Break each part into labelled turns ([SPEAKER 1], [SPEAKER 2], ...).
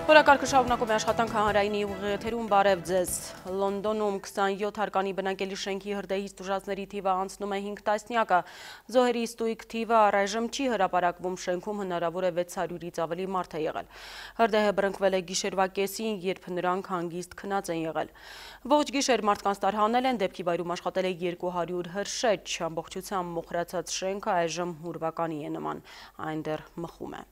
[SPEAKER 1] Օրակարգը շարունակում է աշխատանք հանրայինի ուղիղեթերում բարև ձեզ։ Լոնդոնում 27 հարկանի բնակելի շենքի հրդեհի տուժածների թիվը անցնում է 5 տասնյակը։ Զոհերի ստույգ թիվը առայժմ չի հրապարակվում, շենքում հնարավոր է 600-ից ավելի մարդ է եղել։ Հրդեհը բռնկվել է գիշերվա կեսին, երբ նրանք հանգիստ քնած են եղել։ Ողջ գիշեր մարդկանց տարհանել են, դեպքի վայրում աշխատել է 200 հրշեջ, ամբողջությամբ մոխրացած շենքը այժմ հուրվականի է նման, այն դեռ մխում է։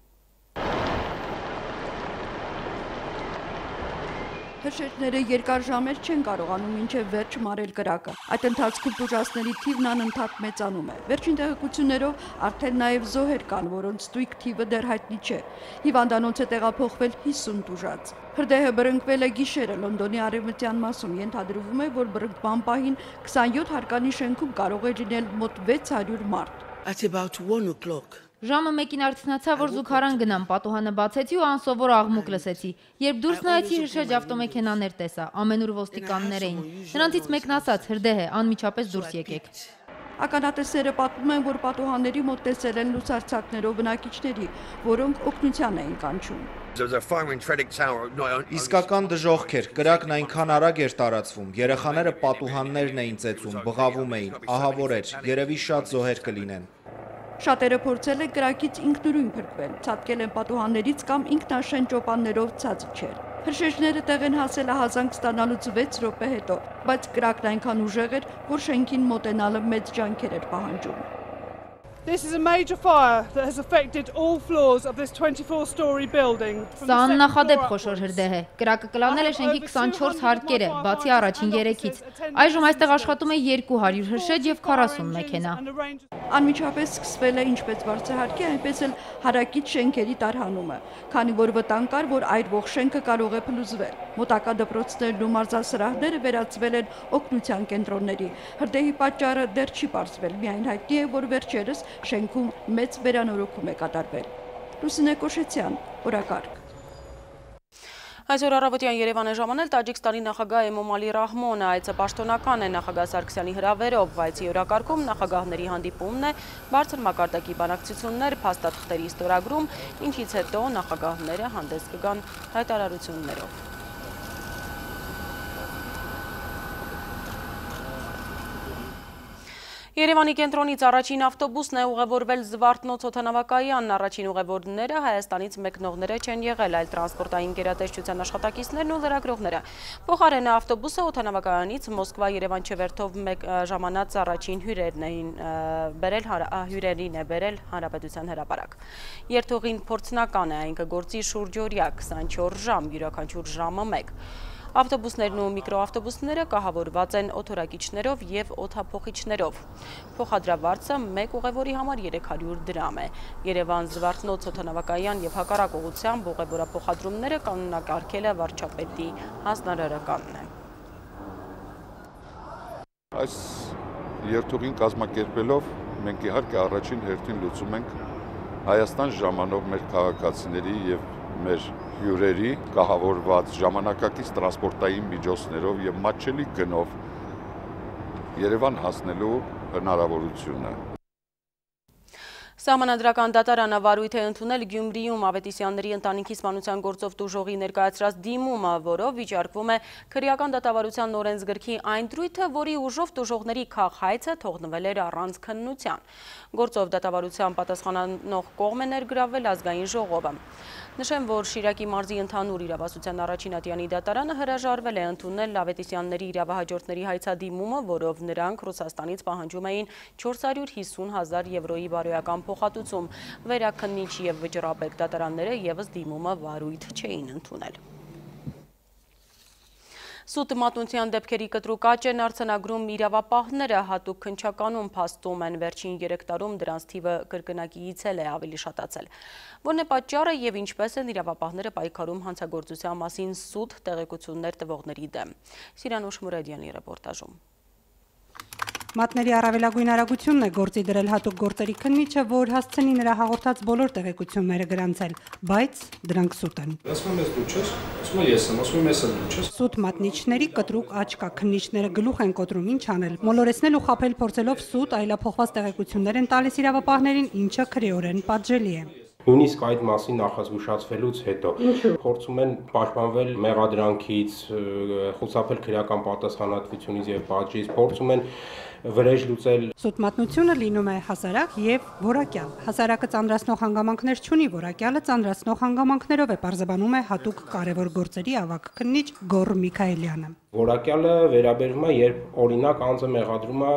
[SPEAKER 2] Հրշեջները երկար ժամեր չեն կարողանում մինչև վերջ մարել կրակը։ Այդ ընթացքում տուժածների թիվն անընդհատ մեծանում է։ Վերջին տեղեկություններով արդեն նաև զոհեր կան, որոնց ստույգ թիվը դեռ հայտնի չէ։ Հիվանդանոց է տեղափոխվել 50 տուժած։ Հրդեհը բռնկվել է գիշերը Լոնդոնի արևմտյան մասում։ Ենթադրվում է, որ բռնկման պահին 27 հարկանի շենքում կարող է լինել մոտ 600 մարդ։
[SPEAKER 3] At about 1 o'clock.
[SPEAKER 4] Ժամը 1-ին արդյունացա, որ զուգարան գնամ, պատուհանը բացեցի ու անսովոր աղմուկ լսեցի։ Երբ դուրս նայեցի, հրշեջ ավտոմեքենաներ տեսա, ամենուր ոստիկաններ էին։ Նրանցից մեկն ասաց՝ հրդեհ է, անմիջապես դուրս եկեք։
[SPEAKER 2] Ականատեսները պատմում են, որ պատուհանների մոտ տեսել են լուսարձակներով բնակիչների, որոնք օգնության էին կանչում։
[SPEAKER 5] Իսկական դժոխք էր, կրակն այնքան արագ էր տարածվում, երեխաները պատուհաններն էին ծեծում, բղավում էին, ահավոր էր, երևի շատ զոհեր կլինեն։
[SPEAKER 2] Շատերը փորձել են կրակից ինքնուրույն փրկվել, ցատկել են պատուհաններից կամ ինքնաշեն ճոպաններով ցած իջել։ Հրշեջները տեղ են հասել ահազանգ ստանալուց 6 րոպե հետո, բայց կրակն այնքան ուժեղ էր, որ շենքին մոտենալը մեծ ջանքեր էր պահանջում։
[SPEAKER 6] This is a major fire that has affected all floors of this 24-story building.
[SPEAKER 4] Սա աննախադեպ խոշոր հրդեհ է։ Կրակը կլանել է շենքի 24 հարկերը, բացի առաջին 3-ից։ Այժմ այստեղ աշխատում է 200 հրշեջ եւ 40 մեքենա։
[SPEAKER 2] Անմիջապես սկսվել է ինչպես բարձրահարկի, այնպես էլ հարակից շենքերի տարհանումը, քանի որ վտանգ կար, որ այրվող շենքը կարող է փլուզվել։ Մոտակա դպրոցներն ու մարզասրահները վերածվել են օգնության կենտրոնների։ Հրդեհի պատճառը դեռ չի պարզվել, միայն հայտնի է, որ վերջերս շենքում մեծ վերանորոգում է կատարվել։ Լուսինե Կոշեցյան, օրակարգ։
[SPEAKER 1] Այսօր առավոտյան Երևան է ժամանել Տաջիկստանի նախագահ Էմոմալի Ռահմոնը, այցը պաշտոնական է նախագահ Սարգսյանի հրավերով, այցի օրակարգում նախագահների հանդիպումն է, բարձր մակարդակի բանակցություններ, փաստաթղթերի ստորագրում, ինչից հետո նախագահները հանդես կգան հայտարարություններով։ Երևանի կենտրոնից առաջին ավտոբուսն է ուղևորվել Զվարթնոց օդանավակայանն, առաջին ուղևորները Հայաստանից մեկնողները չեն եղել, այլ տրանսպորտային գերատեսչության աշխատակիցներն ու լրագրողները։ Փոխարենը ավտոբուսը օդանավակայանից Մոսկվա-Երևան չվերթով ժամանած առաջին հյուրերին է բերել Հանրապետության հրապարակ։ Երթուղին փորձնական է, այն կգործի շուրջօրյա 24 ժամ, յուրաքանչյուր ժամը 1։ Ավտոբուսներն ու միկրոավտոբուսները կահավորված են օդորակիչներով և օդափոխիչներով։ Փոխադրավարձը մեկ ուղևորի համար 300 դրամ է։ Երևան Զվարթնոց օդանավակայան և հակառակ ուղղությամբ ուղևորափոխադրումները կանոնակարգել է վարչապետի հանձնարարականն է։
[SPEAKER 7] Այս երթուղին կազմակերպելով մենք իհարկե առաջին հերթին լուծում ենք Հայաստան ժամանող մեր քաղաքացիների և մեր հյուրերի կահավորված ժամանակակից տրանսպորտային միջոցներով և մատչելի գնով Երևան հասնելու հնարավորությունը։
[SPEAKER 1] Սահմանադրական դատարանը վարույթ է ընդունել Գյումրիում Ավետիսյանների ընտանիքի սպանության գործով տուժողի ներկայացրած դիմումը, որով վիճարկվում է քրեական դատավարության օրենսգրքի այն դրույթը, որի ուժով տուժողների քաղաքայցը թողնվել էր առանց քննության։ Գործով դատավարության պատասխանող կողմ է ներգրավվել ազգային ժողովը։ Նշեմ, որ Շիրակի մարզի ընդհանուր իրավասության առաջին ատյանի դատարանը հրաժարվել է ընդունել Ավետիսյանների իրավահաջորդների հայցադիմումը, որով նրանք Ռուսաստանից պահանջում էին 450,000 եվրոյի բարոյական փոխհատուցում։ Վերաքննիչ և վճռաբեկ դատարանները ևս դիմումը վարույթ չէին ընդունել։ Սուտ մատնության դեպքերի կտրուկ աճ են արձանագրում իրավապահները, հատուկ քննչականում փաստում են վերջին 3 տարում դրանց թիվը կրկնակիցել է, ավելի շատացել։ Որն է պատճառը և ինչպես են իրավապահները պայքարում հանցագործության մասին սուտ տեղեկություններ տվողների դեմ։ Սիրանուշ Մուրադյանի ռեպորտաժում։
[SPEAKER 8] Մատների առավելագույն արագությունն է գործի դրել հատուկ գործերի քննիչը, որ հասցնի նրա հաղորդած բոլոր տեղեկությունները գրանցել, բայց դրանք սուտ են։
[SPEAKER 9] Ասում ես դու չես, ասում ես եմ, ասում ես դու չես։
[SPEAKER 8] Սուտ մատնիչների կտրուկ աճ կա, քննիչները գլուխ են կոտրում, ինչ անել։ Մոլորեցնել ու խաբել փորձելով սուտ այլափոխված տեղեկություններ են տալիս իրավապահներին, ինչը քրեորեն պատժելի է։
[SPEAKER 10] Նույնիսկ այդ մասին նախազգուշացվելուց հետո փորձում են պաշտպանվել մեղադրանքից, խուսափել քրեական պատասխանատվությունից եւ պատժից, փորձում են վրեժ լուծել։
[SPEAKER 8] Սուտ մատնությունը լինում է հասարակ եւ որակյալ։ Հասարակը ծանրացնող հանգամանքներ չունի, որակյալը ծանրացնող հանգամանքներով է, պարզաբանում է հատուկ կարևոր գործերի ավագ քննիչ Գոռ Միքայելյանը։
[SPEAKER 10] Որակյալը վերաբերվում է, երբ օրինակ անձը մեղադրում է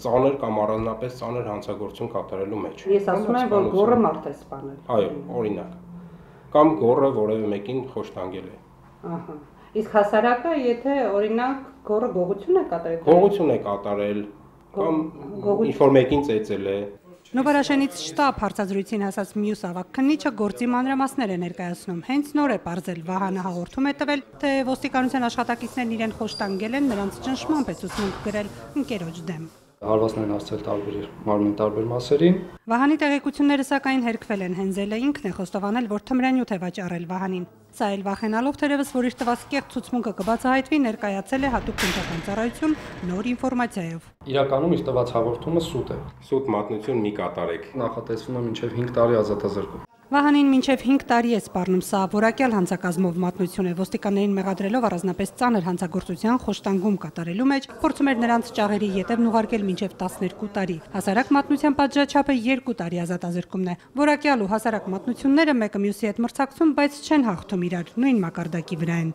[SPEAKER 10] ծանր կամ առանձնապես ծանր հանցագործություն կատարելու մեջ։
[SPEAKER 8] Ես ասում եմ, որ Գոռը մարդ է սպանել։
[SPEAKER 10] Այո, օրինակ։ Կամ Գոռը որևէ մեկին խոշտանգել է։
[SPEAKER 8] Ահա։ Իսկ հասարակը, եթե օրինակ Գոռը գողություն է կատարել,
[SPEAKER 10] գողություն է կատարել կամ ինչ-որ մեկին ծեծել է։
[SPEAKER 8] Նոբարաշենից շտաբ հարցազրույցին հասած մյուս ավագ քննիչը գործի մանրամասներ է ներկայացնում։ Հենց նոր է պարզել, Վահանը հաղորդում է տվել, թե ոստիկանության աշխատակիցներն իրեն խոշտանգել են, նրանց ճնշմամբ է ցուցմունք գրել ընկերոջ դեմ։
[SPEAKER 9] Հարվածներ են հասցել տարբեր մարմնի տարբեր մասերին։
[SPEAKER 8] Վահանի տեղեկությունները սակայն հերքվել են, Հենզելը ինքն է խոստովանել, որ թմրանյութ է վաճառել Վահանին։ Սա էլ վախենալով թերևս, որ իր տված կեղծ ցուցմունքը կբացահայտվի, ներկայացել է հատուկ քննչական ծառայություն նոր ինֆորմացիայով։
[SPEAKER 9] Իրականում իր տված հաղորդումը սուտ է։
[SPEAKER 10] Սուտ մատնություն մի կատարեք։
[SPEAKER 9] Նախատեսվում է մինչև 5 տարի ազատազրկում։
[SPEAKER 8] Վահանին մինչև 5 տարի է սպառնում, սա որակյալ հանցակազմով մատնություն է, ոստիկաններին մեղադրելով առանձնապես ծանր հանցագործության խոշտանգում կատարելու մեջ, փորձում էր նրանց ճաղերի ետևն ուղարկել մինչև 12 տարի։ Հասարակ մատնության պատժաչափը 2 տարի ազատազրկումն է։ Որակյալ ու հասարակ մատնությունները մեկը մյուսի հետ մրցակցում, բայց չեն հաղթում իրար, նույն մակարդակի վրա են։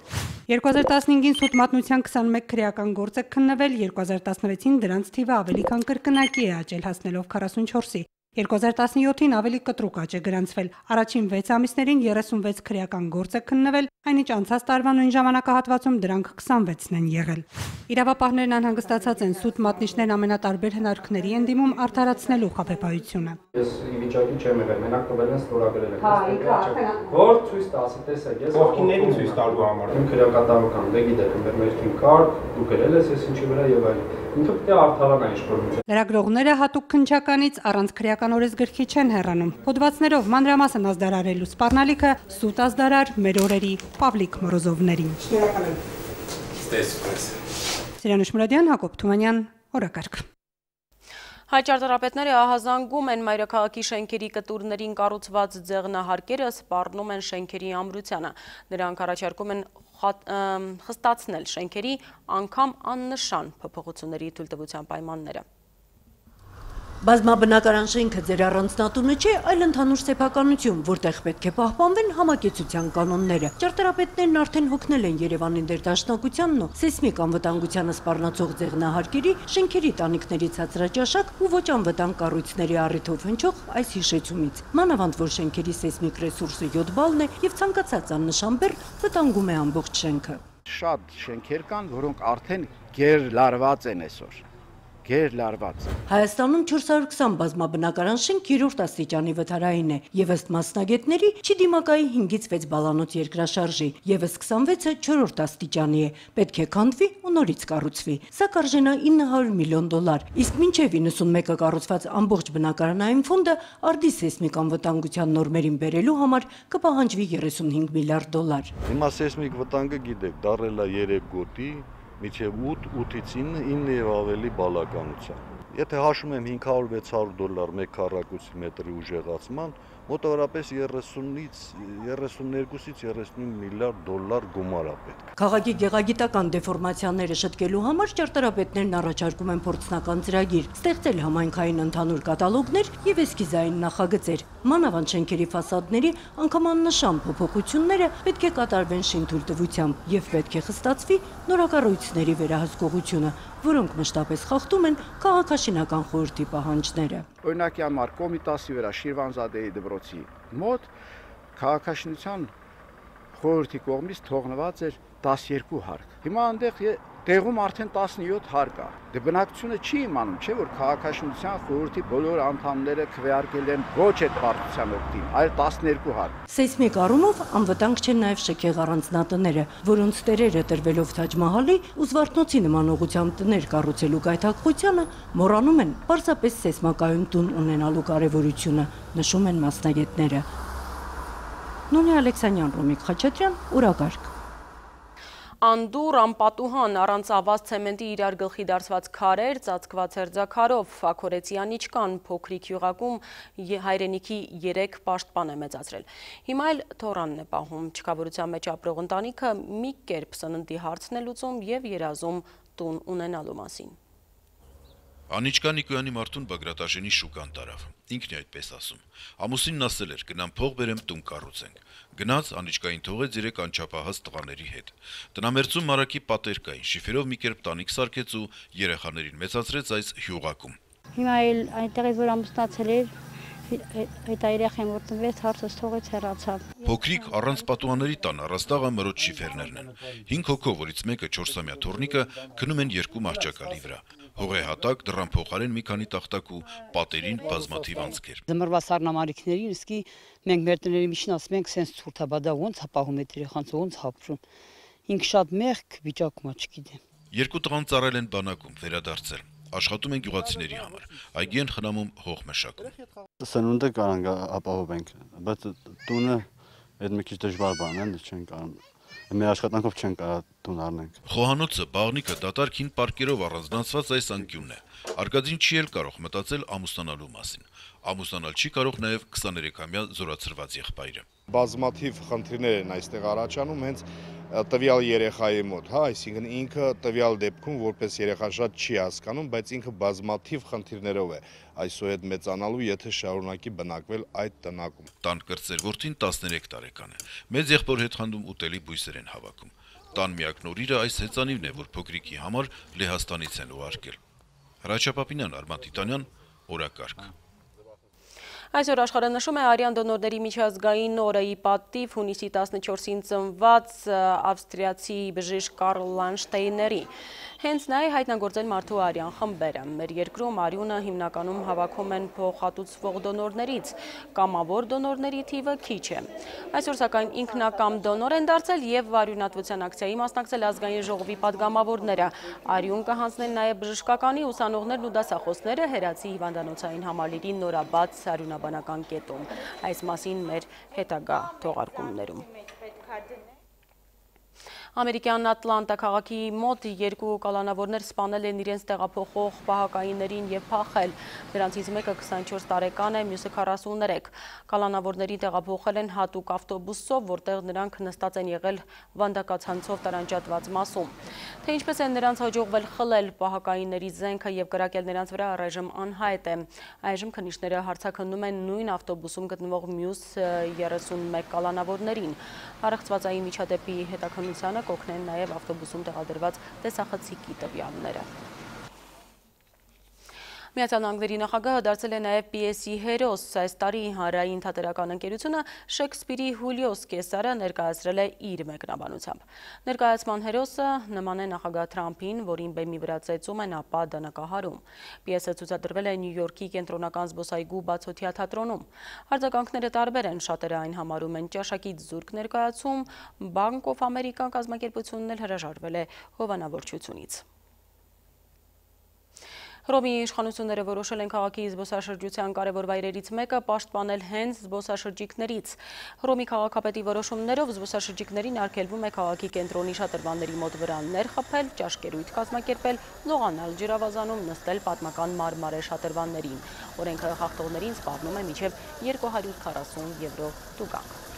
[SPEAKER 8] 2015-ին սուտ մատնության 21 քրեական գործ է քննվել, 2016-ին դրանց թիվը ավելի քան կրկնակի է աճել, հասնելով 44-ի։ 2017-ին ավելի կտրուկ աճ է գրանցվել։ Առաջին 6 ամիսներին 36 քրեական գործ է քննվել, այնինչ անցած տարվա նույն ժամանակահատվածում դրանք 26-ն են եղել։ Իրավապահներն անհանգստացած են, սուտ մատնիչներն ամենատարբեր հնարքների են դիմում արդարացնելու խաբեբայությունը։
[SPEAKER 9] Ես ի վիճակի չեմ եղել, մենակ տվել են ստորագրել եք։ Որ ցույց տասի, տեսեք, ես
[SPEAKER 10] ովքիներին ցույց տալու համար։
[SPEAKER 9] Իմ քրեակատարական, դե գիտեք, մեր թիմ կար, դու գրել ես ինչի վրա եւ այլն։ Ինքը պետք է արդարանա ինչ-որ։
[SPEAKER 8] Լրագրողները հատուկ քննչականից առանց քրեական օրենսգրքի չեն հեռանում։ Հոդվածներով մանրամասն ազդարարելու սպառնալիքը սուտ ազդարար մեր օրերի Պավլիկ Մորոզովներին։ Սիրանուշ Մուրադյան, Հակոբ Թումանյան, օրակարգ։
[SPEAKER 1] Հայ ճարտարապետները ահազանգում են մայրաքաղաքի շենքերի կտուրներին կառուցված ձեղնահարկերը, սպառնում են շենքերի ամրությանը։ Նրանք առաջարկում են խստացնել շենքերի անգամ աննշան փոփոխությունների թույլտվության պայմանները։
[SPEAKER 2] Բազմաբնակարան շենքը ձեր առանձնատունը չէ, այլ ընդհանուր սեփականություն, որտեղ պետք է պահպանվեն համակեցության կանոնները։ Ճարտարապետներն արդեն հոգնել են Երևանի ներդաշնակությանն ու սեյսմիկ անվտանգությանը սպառնացող ձեղնահարկերի, շենքերի տանիքների ցածրաճաշակ ու ոչ անվտանգ կառույցների առիթով հնչող այս հիշեցումից։ Մանավանդ որ շենքերի սեյսմիկ ռեսուրսը 7 բալն է եւ ցանկացած աննշան բեռ վտանգում է ամբողջ շենքը։
[SPEAKER 11] Շատ շենքեր կան, որոնք արդեն գերլարված են այսօր։
[SPEAKER 2] Հայաստանում 420 բազմաբնակարան շենք 3-րդ աստիճանի վթարային է եւ ըստ մասնագետների չի դիմակայի 5-ից 6 բալանոց երկրաշարժի, եւս 26-ը 4-րդ աստիճանի է, պետք է քանդվի ու նորից կառուցվի։ Սա կարժենա $900 միլիոն, իսկ մինչեւ 91-ը կառուցված ամբողջ բնակարանային ֆոնդը արդի սեյսմիկ անվտանգության նորմերին բերելու համար կպահանջվի $35 միլիարդ։
[SPEAKER 12] Հիմա սեյսմիկ վտանգը գիտեք, դարել է 3 գոտի մինչև 8-ից 9 եւ ավելի բալականության։ Եթե հաշվում եմ $500-600 մեկ քառակուսի մետրի ուժեղացման, մոտավորապես 32-ից 35 միլիարդ գումար է պետք։
[SPEAKER 2] Քաղաքի գեղագիտական դեֆորմացիաները շտկելու համար ճարտարապետներն առաջարկում են փորձնական ծրագիր, ստեղծել համայնքային ընդհանուր կատալոգներ եւ էսքիզային նախագծեր։ Մանավանդ շենքերի ֆասադների անգամ աննշան փոփոխությունները պետք է կատարվեն շինթույլտվությամբ եւ պետք է խստացվի նորակառույցների վերահսկողությունը, որոնք մշտապես խախտում են քաղաքաշինական խորհրդի պահանջները։
[SPEAKER 11] Օրինակի համար Կոմիտասի վրա Շիրվանզադեի դպրոցի մոտ քաղաքաշինության խորհրդի կողմից թողնված էր 12 հարկ։ Հիմա այնտեղ տեղում արդեն 17 հարկ կա։ Դե բնակչությունը չի իմանում, չէ՞ որ քաղաքաշինության խորհրդի բոլոր անդամները քվեարկել են ոչ այդ պարտության օգտին, այլ 12 հարկ։
[SPEAKER 2] Սեյսմիկ առումով անվտանգ չեն նաև շքեղ առանձնատները, որոնց տերերը տրվելով Թաջ Մահալի ու Զվարթնոցի նման ուղղությամբ տներ կառուցելու գայթակղությանը մոռանում են պարզապես սեյսմակայուն տուն ունենալու կարևորությունը, նշում են մասնագետները։ Նոնի Ալեքսանյան, Ռոմիկ Խաչատրյան, Օրակարգ։
[SPEAKER 1] Անդուր, անպատուհան, առանց ավազ ցեմենտի իրար գլխի դարսված քարեր, ծածկված հերձաքարով, Աքորեցի Անիչկան փոքրիկ յուղակում հայրենիքի 3 պաշտպան է մեծացրել։ Հիմա էլ թորանն է պահում, չքավորության մեջ ապրող ընտանիքը մի կերպ սննդի հարցն է լուծում եւ երազում տուն ունենալու մասին։
[SPEAKER 13] Անիչկա Նիկոյանի մարդուն Բագրատաշենի շուկան տարավ, ինքն է այդպես ասում, ամուսինն ասել էր, գնամ փող բերեմ տուն կառուցենք, գնաց Անիչկային թողեց 3 անչափահաս տղաների հետ, տնամերձում մարակի պատեր կային, շիֆերով մի կերպ տանիք սարքեց ու երեխաներին մեծացրեց այս հյուղակում։
[SPEAKER 14] Հիմա էլ այնտեղից որ ամուսնացել էր, այդ երեխան որ տնվեց հարցս թողեց հեռացավ։
[SPEAKER 13] Փոքրիկ առանց պատուհանների տան առաստաղը մրոտ շիֆերներն են, 5 հոգով, որից մեկը 4-ամյա թոռնիկը քնում են 2 մարճակալի վրա։ Հողե հատակ, դռան փոխարեն մի քանի տախտակ ու պատերին բազմաթիվ անցքեր։
[SPEAKER 15] Զմռվա սառնամարիքներին իսկի մենք մեր տների միջին ասում ենք սենց ցուրտ է, բա դա ոնց է պահում այդ երեխան, ոնց հապրում։ Ինք շատ մեղք վիճակում է, չգիտեմ։
[SPEAKER 13] 2 տղան ծառայել են բանակում, վերադարձել։ Աշխատում են գյուղացիների համար, այգի են խնամում հող մշակում։
[SPEAKER 16] Սնունդը կարող ապահովենք, բայց տունը այդ մի քիչ դժվար բան է, չեն կարող։ Մեր աշխատանքով չեն կարող տուն առնենք։
[SPEAKER 13] Խոհանոցը, բաղնիկը, դատարկ հին պարկերով առանձնացված այս անկյունն է։ Արկադին չի էլ կարող մտածել ամուսնանալու մասին։ Ամուսնանալ չի կարող նաև 23-ամյա զորացրված եղբայրը։
[SPEAKER 17] Բազմաթիվ խնդիրներ են այստեղ առաջանում հենց տվյալ երեխայի մոտ, հա, այսինքն ինքը տվյալ դեպքում որպես երեխա շատ չի հասկանում, բայց ինքը բազմաթիվ խնդիրներով է այսօր հետ մեծանալու, եթե շարունակի բնակվել այդ տնակում։
[SPEAKER 13] Տան կրտսեր որդին 13 տարեկան է։ Մեծ եղբոր հետ հանդում ուտելի բույսեր են հավաքում։ Տան միակ նորիրը այս հեծանիվն է, որ փոքրիկի համար Լեհաստանից են ուղարկել։ Հրաչյա Պապինյան, Արման Տիտանյան, օրակարգ։
[SPEAKER 1] Այսօր աշխարհը նշում է արյան դոնորների միջազգային օրը ի պատիվ հունիսի 14-ին ծնված ավստրիացի բժիշկ Կարլ Լանշտեյների։ Հենց նա է հայտնագործել մարդու արյան խմբերը։ Մեր երկրում արյունը հիմնականում հավաքում են փոխհատուցվող դոնորներից, կամավոր դոնորների թիվը քիչ է։ Այսօր սակայն ինքնակամ դոնոր են դարձել եւ արյունատվության ակցիայի մասնակցել ազգային ժողովի падգամավորները։ Արյուն կհանձնել նաեւ բժշկականի ուսանողներն ու դասախոսները Հերացի հիվանդանոցային համալիրի նորաբաց արյունաբանական կետում։ Այս մասին մեր հետագա թողարկումներում։ Ամերիկյան Ատլանտա քաղաքի մոտ 2 կալանավորներ սպանել են իրենց տեղափոխող պահակայիններին եւ փախել։ Նրանցից մեկը 24 տարեկան է, մյուսը 43։ Կալանավորներին տեղափոխել են հատուկ ավտոբուսով, որտեղ նրանք նստած են եղել վանդակացանցով տարանջատված մասում։ Թե ինչպես են նրանց հաջողվել խլել պահակայինների զենքը եւ կրակել նրանց վրա, առայժմ անհայտ է։ Այժմ քննիչները հարցաքննում են նույն ավտոբուսում գտնվող մյուս 31 կալանավորներին։ Առեղծվածային միջադեպի հետաքննությանը կօգնեն նաև ավտոբուսում տեղադրված տեսախցիկի տվյալները։ Միացյալ Նահանգների նախագահը դարձել է նաև պիեսի հերոս։ Այս տարի հանրային թատերական ընկերությունը Շեքսպիրի Հուլիոս Կեսարը ներկայացրել է իր մեկնաբանությամբ։ Ներկայացման հերոսը նման է նախագահ Թրամփին, որին բեմի վրա ծեծում են, ապա դանակահարում։ Պիեսը ցուցադրվել է Նյու Յորքի կենտրոնական զբոսայգու բացօթյա թատրոնում։ Արձագանքները տարբեր են, շատերը այն համարում են ճաշակից զուրկ ներկայացում, Bank of America կազմակերպությունն էլ հրաժարվել է հովանավորչությունից։ Հռոմի իշխանությունները որոշել են քաղաքի զբոսաշրջության կարևոր վայրերից մեկը պաշտպանել հենց զբոսաշրջիկներից։ Հռոմի քաղաքապետի որոշումներով զբոսաշրջիկներին արգելվում է քաղաքի կենտրոնի շատրվանների մոտ վրաններ խփել, ճաշկերույթ կազմակերպել, լողանալ ջրավազանում, նստել պատմական մարմարե շատրվաններին։ Օրենքը խախտողներին սպառնում է մինչև 240 եվրո տուգանք։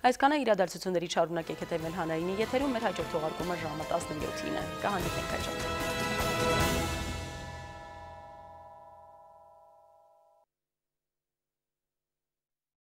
[SPEAKER 1] Այսքանը իրադարձությունների շարունակեք հետևել հանրայինի եթերում, մեր հաջորդ թողարկումը ժամը 17-ին է։ Կհանդիպենք այժմ։